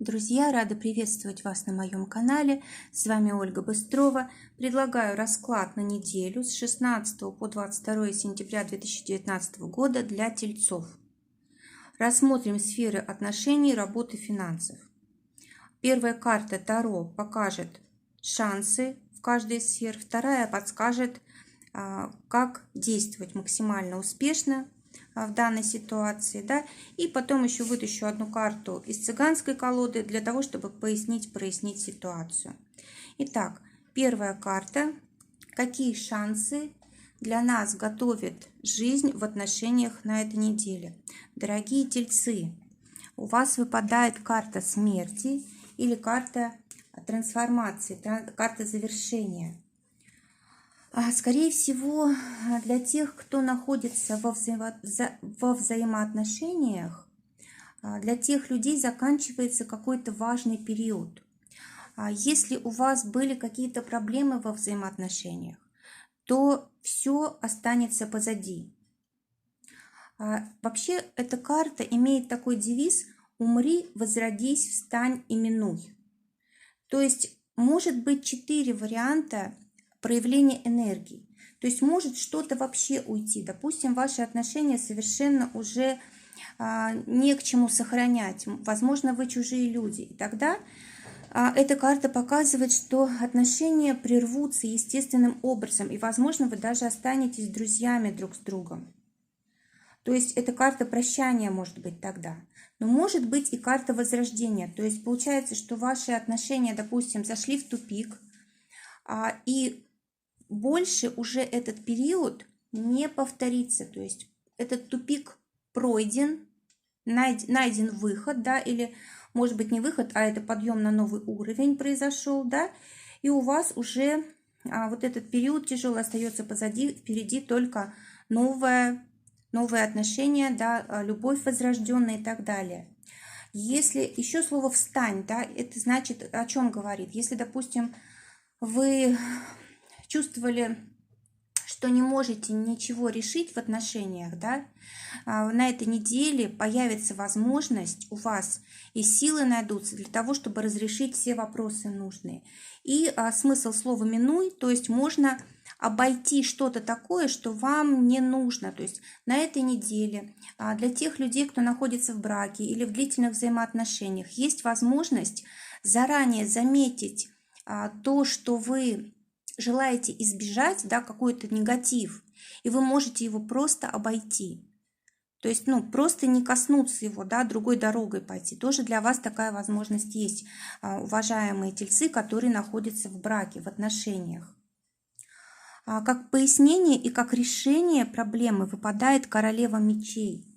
Друзья, рада приветствовать вас на моем канале. С вами Ольга Быстрова. Предлагаю расклад на неделю с 16 по 22 сентября 2019 года для тельцов. Рассмотрим сферы отношений, работы, финансов. Первая карта Таро покажет шансы в каждой из сфер. Вторая подскажет, как действовать максимально успешно в данной ситуации, да, и потом еще вытащу одну карту из цыганской колоды для того, чтобы прояснить ситуацию. Итак, первая карта. Какие шансы для нас готовит жизнь в отношениях на этой неделе? Дорогие тельцы, у вас выпадает карта смерти или карта трансформации, карта завершения. Скорее всего, для тех, кто находится во взаимоотношениях, для тех людей заканчивается какой-то важный период. Если у вас были какие-то проблемы во взаимоотношениях, то все останется позади. Вообще, эта карта имеет такой девиз «Умри, возродись, встань и минуй». То есть, может быть 4 варианта проявление энергии. То есть может что-то вообще уйти. Допустим, ваши отношения совершенно уже не к чему сохранять. Возможно, вы чужие люди. И тогда эта карта показывает, что отношения прервутся естественным образом. И, возможно, вы даже останетесь друзьями друг с другом. То есть эта карта прощания может быть тогда. Но может быть и карта возрождения. То есть получается, что ваши отношения, допустим, зашли в тупик, и больше уже этот период не повторится. То есть этот тупик пройден, найден выход, да, или может быть не выход, а это подъем на новый уровень произошел, да, и у вас уже вот этот период тяжелый остается позади, впереди только новые отношения, да, любовь возрожденная и так далее. Если еще слово «встань», да, это значит о чем говорит? Если, допустим, вы чувствовали, что не можете ничего решить в отношениях, да, на этой неделе появится возможность у вас, и силы найдутся для того, чтобы разрешить все вопросы нужные. И смысл слова «минуй», то есть можно обойти что-то такое, что вам не нужно. То есть на этой неделе для тех людей, кто находится в браке или в длительных взаимоотношениях, есть возможность заранее заметить то, что вы желаете избежать, да, какой-то негатив, и вы можете его просто обойти. То есть, просто не коснуться его, да, другой дорогой пойти. Тоже для вас такая возможность есть, уважаемые тельцы, которые находятся в браке, в отношениях. Как пояснение и как решение проблемы выпадает королева мечей.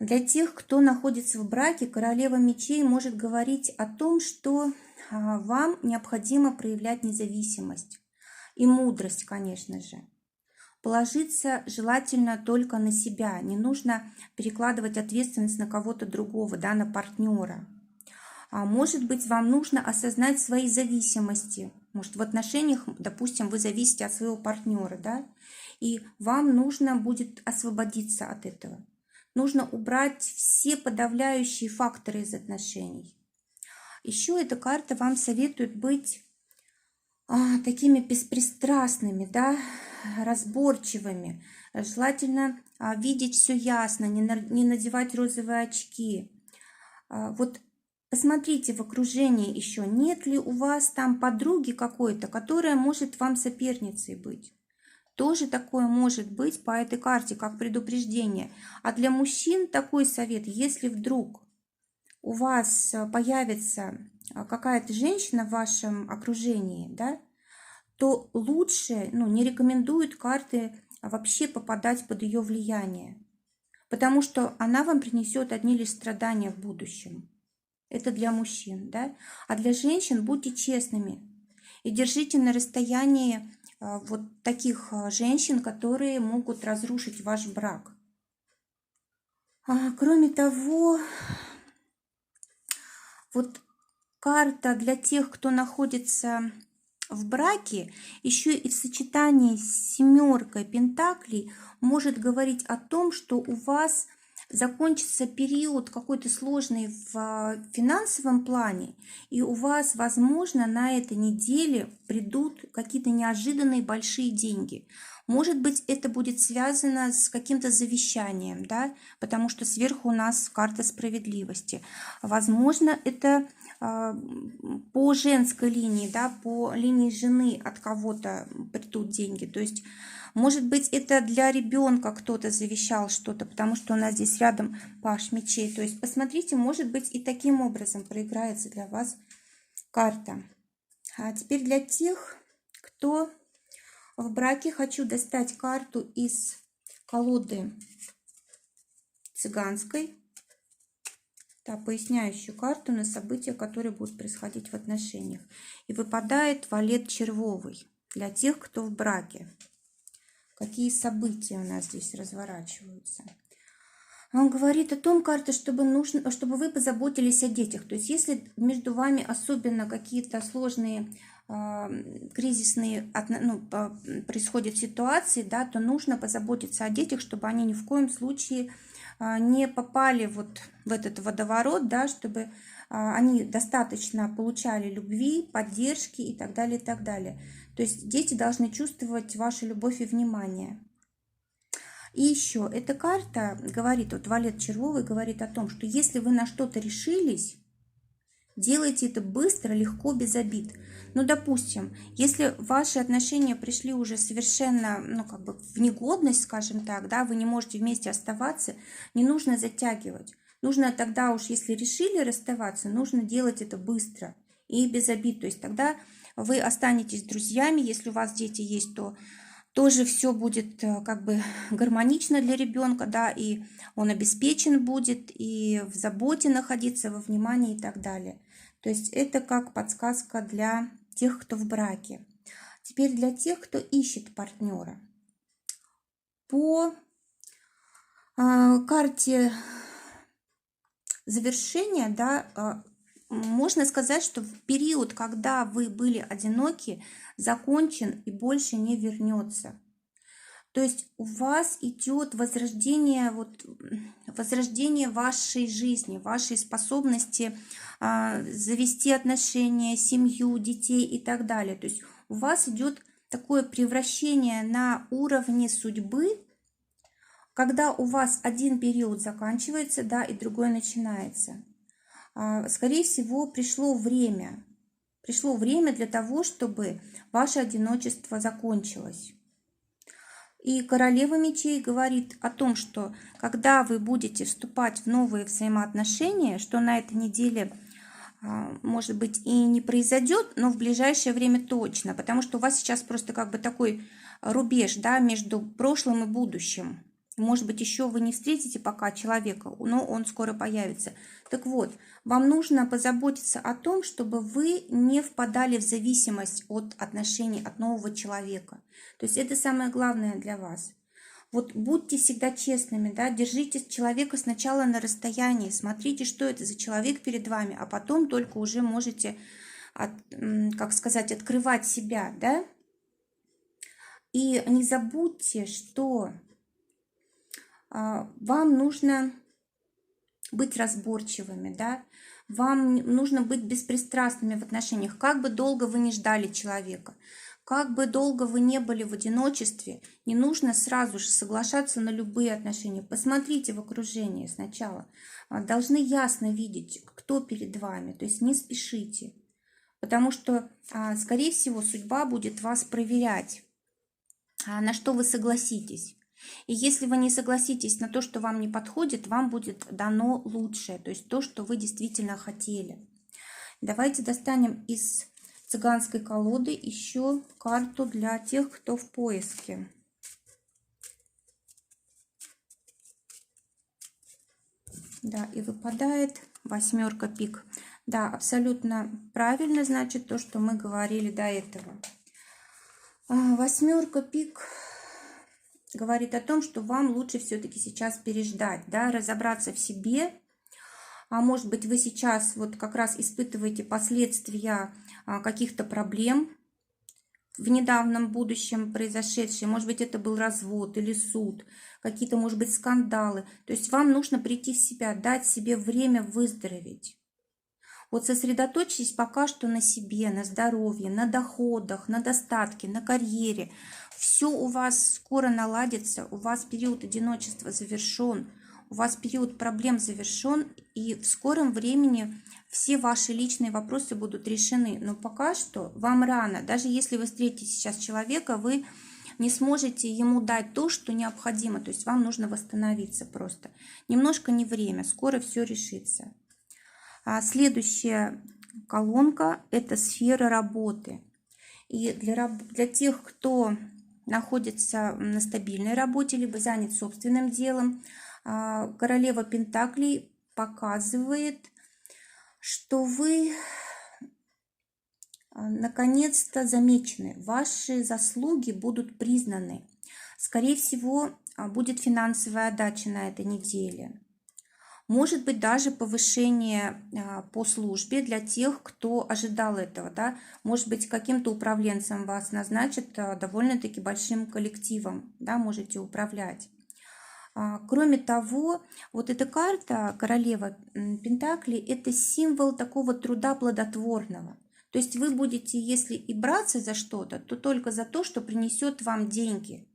Для тех, кто находится в браке, королева мечей может говорить о том, что вам необходимо проявлять независимость и мудрость, конечно же. Положиться желательно только на себя. Не нужно перекладывать ответственность на кого-то другого, да, на партнера. Может быть, вам нужно осознать свои зависимости. Может, в отношениях, допустим, вы зависите от своего партнера, да, и вам нужно будет освободиться от этого. Нужно убрать все подавляющие факторы из отношений. Еще эта карта вам советует быть такими беспристрастными, да, разборчивыми. Желательно видеть все ясно, не надевать розовые очки. Вот посмотрите в окружении еще, нет ли у вас там подруги какой-то, которая может вам соперницей быть. Тоже такое может быть по этой карте, как предупреждение. А для мужчин такой совет: если вдруг у вас появится какая-то женщина в вашем окружении, да, то лучше, не рекомендуют карты вообще попадать под ее влияние, потому что она вам принесет одни лишь страдания в будущем. Это для мужчин, да? А для женщин будьте честными и держите на расстоянии вот таких женщин, которые могут разрушить ваш брак. Кроме того, вот карта для тех, кто находится в браке, еще и в сочетании с семеркой пентаклей может говорить о том, что у вас закончится период какой-то сложный в финансовом плане, и у вас, возможно, на этой неделе придут какие-то неожиданные большие деньги. Может быть, это будет связано с каким-то завещанием, да, потому что сверху у нас карта справедливости. Возможно, это по женской линии, да, по линии жены от кого-то придут деньги. То есть, может быть, это для ребенка кто-то завещал что-то, потому что у нас здесь рядом паш мечей. То есть, посмотрите, может быть, и таким образом проиграется для вас карта. А теперь для тех, кто в браке, хочу достать карту из колоды цыганской. Да, поясняющую карту на события, которые будут происходить в отношениях. И выпадает валет червовый для тех, кто в браке. Какие события у нас здесь разворачиваются? Он говорит о том, карта, чтобы вы позаботились о детях. То есть, если между вами особенно какие-то сложные кризисные происходят ситуации, да, то нужно позаботиться о детях, чтобы они ни в коем случае не попали вот в этот водоворот, да, чтобы они достаточно получали любви, поддержки и так далее, и так далее. То есть дети должны чувствовать вашу любовь и внимание. И еще эта карта говорит, вот валет червовый говорит о том, что если вы на что-то решились, делайте это быстро, легко, без обид. Ну, допустим, если ваши отношения пришли уже совершенно, в негодность, скажем так, да, вы не можете вместе оставаться, не нужно затягивать. Нужно тогда уж, если решили расставаться, нужно делать это быстро и без обид. То есть тогда вы останетесь друзьями, если у вас дети есть, то тоже все будет гармонично для ребенка, да, и он обеспечен будет, и в заботе находиться, во внимании и так далее. То есть это как подсказка для тех, кто в браке. Теперь для тех, кто ищет партнера. По карте завершения, да, можно сказать, что в период, когда вы были одиноки, закончен и больше не вернется. То есть у вас идет возрождение вашей жизни, вашей способности завести отношения, семью, детей и так далее. То есть у вас идет такое превращение на уровне судьбы, когда у вас один период заканчивается, да, и другой начинается. Скорее всего, пришло время для того, чтобы ваше одиночество закончилось. И королева мечей говорит о том, что когда вы будете вступать в новые взаимоотношения, что на этой неделе, может быть, и не произойдет, но в ближайшее время точно, потому что у вас сейчас просто такой рубеж, да, между прошлым и будущим. Может быть, еще вы не встретите пока человека, но он скоро появится. Так вот, вам нужно позаботиться о том, чтобы вы не впадали в зависимость от отношений, от нового человека. То есть это самое главное для вас. Вот будьте всегда честными, да, держите человека сначала на расстоянии, смотрите, что это за человек перед вами, а потом только уже можете, открывать себя, да. И не забудьте, что вам нужно быть разборчивыми, да, вам нужно быть беспристрастными в отношениях. Как бы долго вы не ждали человека, как бы долго вы не были в одиночестве, не нужно сразу же соглашаться на любые отношения. Посмотрите в окружение сначала. Должны ясно видеть, кто перед вами, то есть не спешите. Потому что, скорее всего, судьба будет вас проверять, на что вы согласитесь. И если вы не согласитесь на то, что вам не подходит, вам будет дано лучшее, то есть то, что вы действительно хотели. Давайте достанем из цыганской колоды еще карту для тех, кто в поиске. Да, и выпадает 8 пик. Да, абсолютно правильно, значит, то, что мы говорили до этого. 8 пик говорит о том, что вам лучше все-таки сейчас переждать, да, разобраться в себе. А может быть, вы сейчас вот как раз испытываете последствия каких-то проблем в недавнем будущем произошедшие, может быть, это был развод или суд, какие-то, может быть, скандалы. То есть вам нужно прийти в себя, дать себе время выздороветь. Вот сосредоточьтесь пока что на себе, на здоровье, на доходах, на достатке, на карьере. Все у вас скоро наладится, у вас период одиночества завершен, у вас период проблем завершен, и в скором времени все ваши личные вопросы будут решены. Но пока что вам рано. Даже если вы встретите сейчас человека, вы не сможете ему дать то, что необходимо. То есть вам нужно восстановиться просто. Немножко не время, скоро все решится. Следующая колонка – это сфера работы. И для тех, кто находится на стабильной работе, либо занят собственным делом, королева Пентаклей показывает, что вы наконец-то замечены, ваши заслуги будут признаны. Скорее всего, будет финансовая отдача на этой неделе. Может быть, даже повышение по службе для тех, кто ожидал этого. Да? Может быть, каким-то управленцем вас назначат довольно-таки большим коллективом, да, можете управлять. Кроме того, вот эта карта, королева Пентаклей, это символ такого труда плодотворного. То есть вы будете, если и браться за что-то, то только за то, что принесет вам деньги.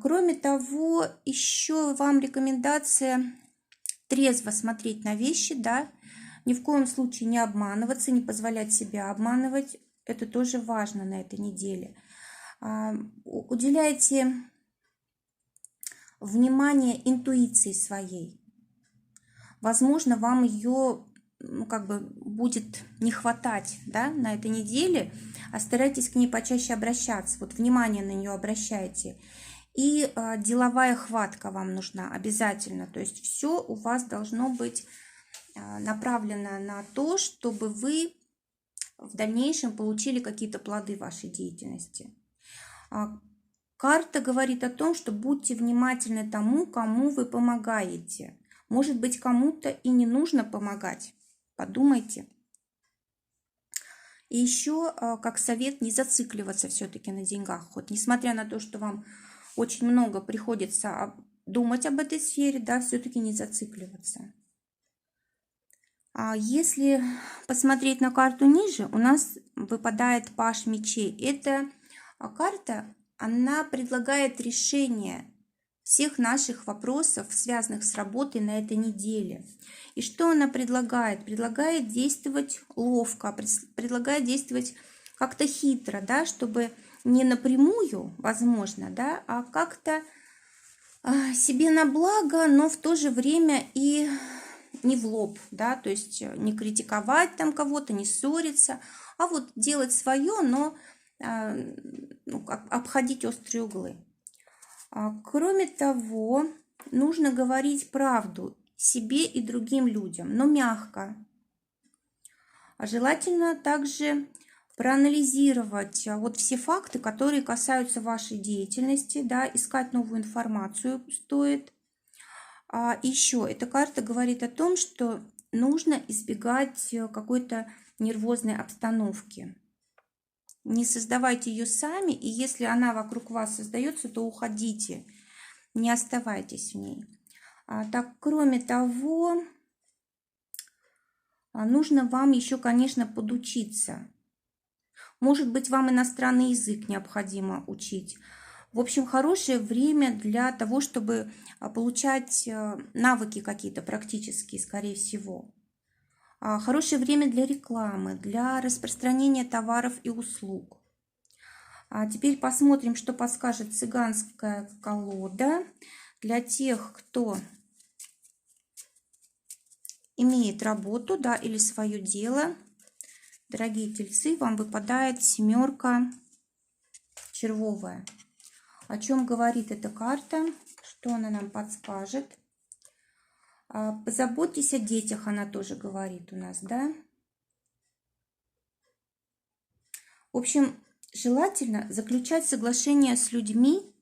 Кроме того, еще вам рекомендация трезво смотреть на вещи, да, ни в коем случае не обманываться, не позволять себя обманывать, это тоже важно на этой неделе. Уделяйте внимание интуиции своей. Возможно, вам ее будет не хватать, да, на этой неделе, старайтесь к ней почаще обращаться, вот внимание на нее обращайте. И деловая хватка вам нужна обязательно. То есть все у вас должно быть направлено на то, чтобы вы в дальнейшем получили какие-то плоды вашей деятельности. Карта говорит о том, что будьте внимательны тому, кому вы помогаете. Может быть, кому-то и не нужно помогать. Подумайте. И еще, как совет, не зацикливаться все-таки на деньгах. Вот несмотря на то, что вам очень много приходится думать об этой сфере, да, все-таки не зацикливаться. А если посмотреть на карту ниже, у нас выпадает паж мечей. Эта карта, она предлагает решение всех наших вопросов, связанных с работой на этой неделе. И что она предлагает? Предлагает действовать ловко, предлагает действовать как-то хитро, да, чтобы не напрямую, возможно, да, а как-то себе на благо, но в то же время и не в лоб, да, то есть не критиковать там кого-то, не ссориться, а вот делать свое, но обходить острые углы. Кроме того, нужно говорить правду себе и другим людям, но мягко. Желательно также проанализировать вот все факты, которые касаются вашей деятельности, да, искать новую информацию стоит. Еще эта карта говорит о том, что нужно избегать какой-то нервозной обстановки. Не создавайте ее сами, и если она вокруг вас создается, то уходите, не оставайтесь в ней. Так, кроме того, нужно вам еще, конечно, подучиться. Может быть, вам иностранный язык необходимо учить. В общем, хорошее время для того, чтобы получать навыки какие-то практические, скорее всего. Хорошее время для рекламы, для распространения товаров и услуг. Теперь посмотрим, что подскажет цыганская колода для тех, кто имеет работу, да, или свое дело. Дорогие тельцы, вам выпадает семерка червовая. О чем говорит эта карта? Что она нам подскажет? Позаботьтесь о детях, она тоже говорит у нас, да? В общем, желательно заключать соглашения с людьми,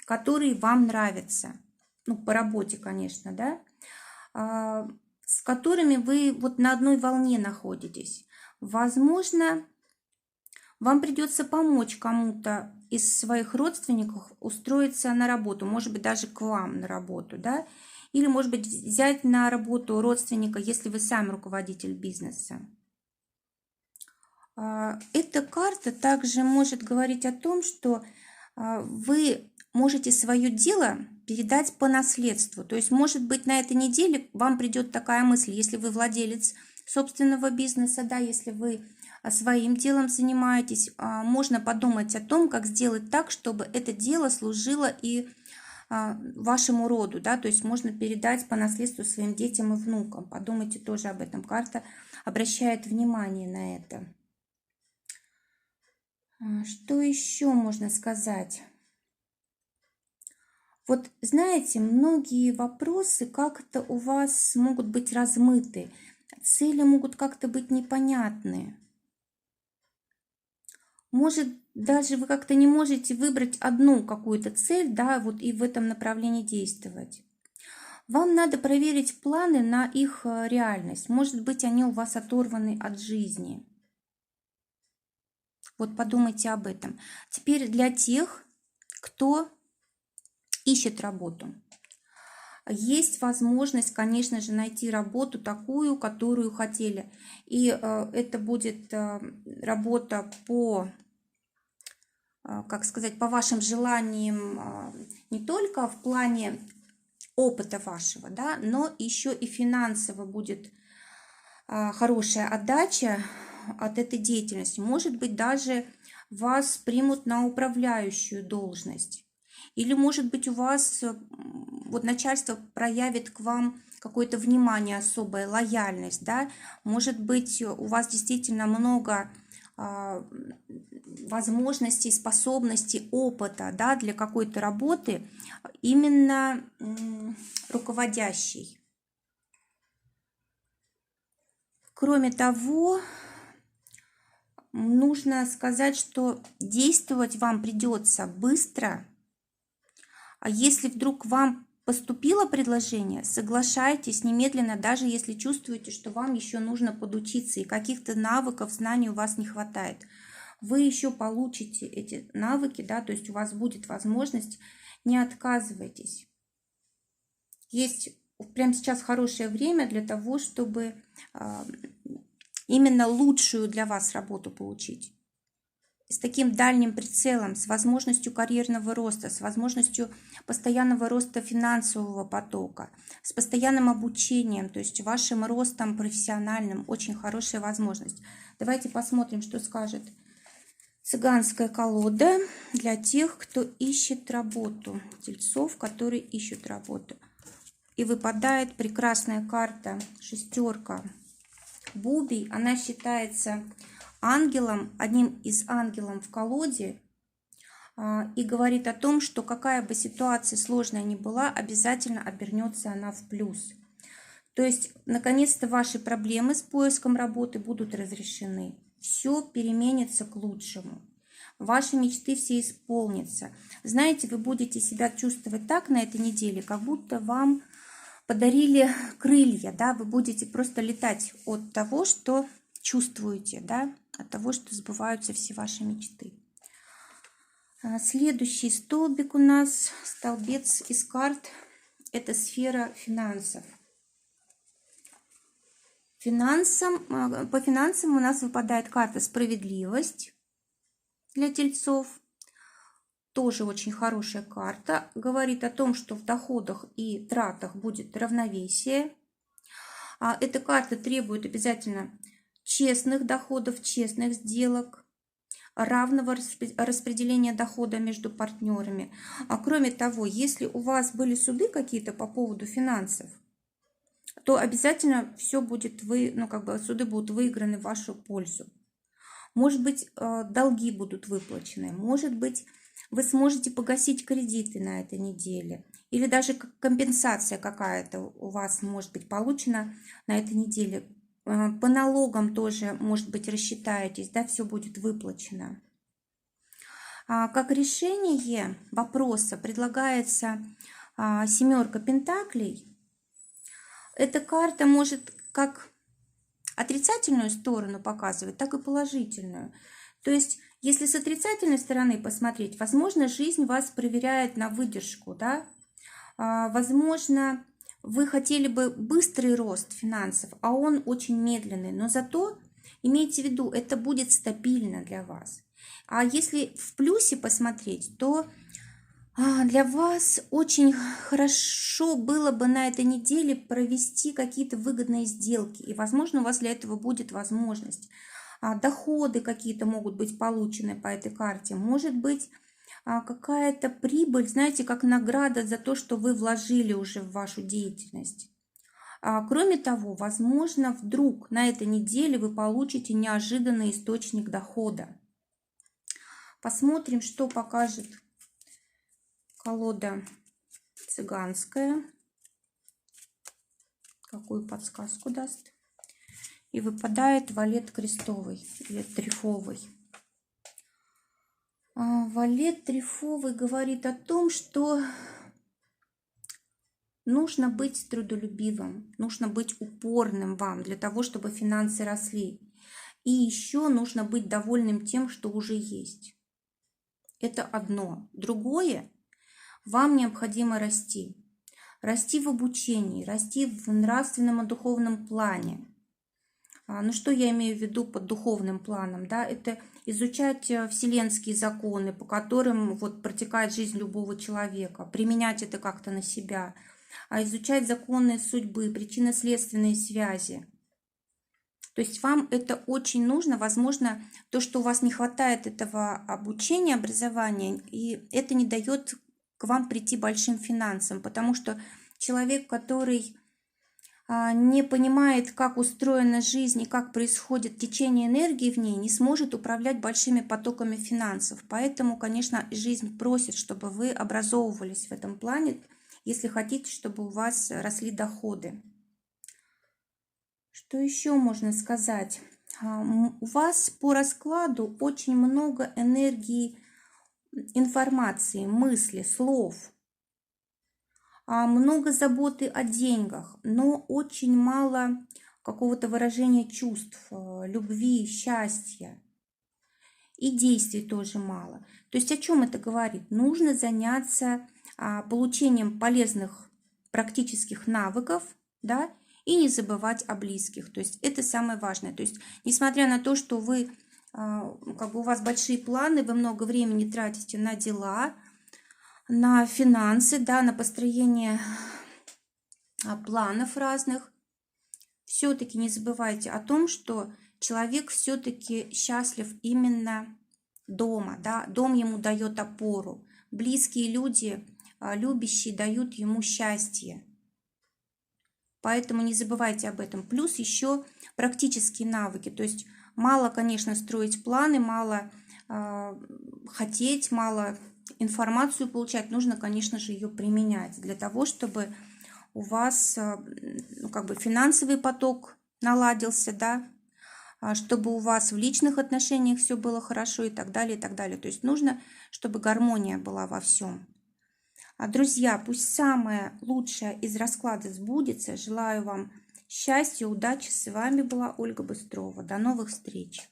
которые вам нравятся. Ну, по работе, конечно, да? С которыми вы вот на одной волне находитесь. Возможно, Вам придется помочь кому-то из своих родственников устроиться на работу, может быть, даже к вам на работу, да, или, может быть, взять на работу родственника, если вы сами руководитель бизнеса. Эта карта также может говорить о том, что вы можете свое дело передать по наследству. То есть, может быть, на этой неделе вам придет такая мысль, если вы владелец собственного бизнеса, да, если вы своим делом занимаетесь, можно подумать о том, как сделать так, чтобы это дело служило и вашему роду, да, то есть можно передать по наследству своим детям и внукам. Подумайте тоже об этом. Карта обращает внимание на это. Что еще можно сказать? Вот знаете, многие вопросы как-то у вас могут быть размыты, цели могут как-то быть непонятные. Может, даже вы как-то не можете выбрать одну какую-то цель, да, вот и в этом направлении действовать. Вам надо проверить планы на их реальность. Может быть, они у вас оторваны от жизни. Вот подумайте об этом. Теперь для тех, кто ищет работу. Есть возможность, конечно же, найти работу такую, которую хотели. И это будет работа по, как сказать, по вашим желаниям, не только в плане опыта вашего, да, но еще и финансово будет хорошая отдача от этой деятельности. Может быть, даже вас примут на управляющую должность. Или, может быть, у вас вот начальство проявит к вам какое-то внимание особое, лояльность, да? Может быть, у вас действительно много возможностей, способностей, опыта, да, для какой-то работы, именно руководящей. Кроме того, нужно сказать, что действовать вам придется быстро. А если вдруг вам поступило предложение, соглашайтесь немедленно, даже если чувствуете, что вам еще нужно подучиться и каких-то навыков, знаний у вас не хватает. Вы еще получите эти навыки, да, то есть у вас будет возможность, не отказывайтесь. Есть прямо сейчас хорошее время для того, чтобы именно лучшую для вас работу получить. С таким дальним прицелом, с возможностью карьерного роста, с возможностью постоянного роста финансового потока, с постоянным обучением, то есть вашим ростом профессиональным, очень хорошая возможность. Давайте посмотрим, что скажет цыганская колода для тех, кто ищет работу, тельцов, которые ищут работу. И выпадает прекрасная карта, шестерка бубий. Она считается ангелом, одним из ангелов в колоде, и говорит о том, что какая бы ситуация сложная ни была, обязательно обернется она в плюс. То есть, наконец-то ваши проблемы с поиском работы будут разрешены. Все переменится к лучшему. Ваши мечты все исполнятся. Знаете, вы будете себя чувствовать так на этой неделе, как будто вам подарили крылья, да, вы будете просто летать от того, что чувствуете, да, от того, что сбываются все ваши мечты. Следующий столбик у нас, столбец из карт, это сфера финансов. По финансам у нас выпадает карта «Справедливость» для тельцов. Тоже очень хорошая карта. Говорит о том, что в доходах и тратах будет равновесие. Эта карта требует обязательно честных доходов, честных сделок, равного распределения дохода между партнерами. Кроме того, если у вас были суды какие-то по поводу финансов, то обязательно все будет, суды будут выиграны в вашу пользу. Может быть, долги будут выплачены, может быть, вы сможете погасить кредиты на этой неделе. Или даже компенсация какая-то у вас может быть получена на этой неделе. По налогам тоже, может быть, рассчитаетесь, да, все будет выплачено. Как решение вопроса предлагается семерка пентаклей. Эта карта может как отрицательную сторону показывать, так и положительную. То есть, Если с отрицательной стороны посмотреть, возможно, жизнь вас проверяет на выдержку, да? Возможно, вы хотели бы быстрый рост финансов, а он очень медленный, но зато имейте в виду, это будет стабильно для вас. А если в плюсе посмотреть, то для вас очень хорошо было бы на этой неделе провести какие-то выгодные сделки, и, возможно, у вас для этого будет возможность. Доходы какие-то могут быть получены по этой карте, может быть какая-то прибыль, знаете, как награда за то, что вы вложили уже в вашу деятельность. Кроме того, возможно, вдруг на этой неделе вы получите неожиданный источник дохода. Посмотрим, что покажет колода цыганская, какую подсказку даст. И выпадает валет крестовый или трефовый. Валет трефовый говорит о том, что нужно быть трудолюбивым, нужно быть упорным вам для того, чтобы финансы росли. И еще нужно быть довольным тем, что уже есть. Это одно. Другое, вам необходимо расти. Расти в обучении, расти в нравственном и духовном плане. Ну, что я имею в виду под духовным планом? Да? Это изучать вселенские законы, по которым вот протекает жизнь любого человека, применять это как-то на себя, изучать законы судьбы, причинно-следственные связи. То есть вам это очень нужно, возможно, то, что у вас не хватает этого обучения, образования, и это не дает к вам прийти большим финансам, потому что человек, который не понимает, как устроена жизнь и как происходит течение энергии в ней, не сможет управлять большими потоками финансов. Поэтому, конечно, жизнь просит, чтобы вы образовывались в этом плане, если хотите, чтобы у вас росли доходы. Что еще можно сказать? У вас по раскладу очень много энергии, информации, мысли, слов. Много заботы о деньгах, но очень мало какого-то выражения чувств, любви, счастья. И действий тоже мало. То есть о чем это говорит? Нужно заняться получением полезных практических навыков, да, и не забывать о близких. То есть это самое важное. То есть несмотря на то, что вы, как бы у вас большие планы, вы много времени тратите на дела, на финансы, да, на построение планов разных, все-таки не забывайте о том, что человек все-таки счастлив именно дома, да, дом ему дает опору, близкие люди, любящие, дают ему счастье. Поэтому не забывайте об этом. Плюс еще практические навыки, то есть мало, конечно, строить планы, мало хотеть, мало информацию получать, нужно, конечно же, ее применять для того, чтобы у вас как бы финансовый поток наладился, да, чтобы у вас в личных отношениях все было хорошо и так далее, и так далее. То есть нужно, чтобы гармония была во всем. Друзья, пусть самое лучшее из расклада сбудется. Желаю вам счастья, удачи. С вами была Ольга Быстрова. До новых встреч.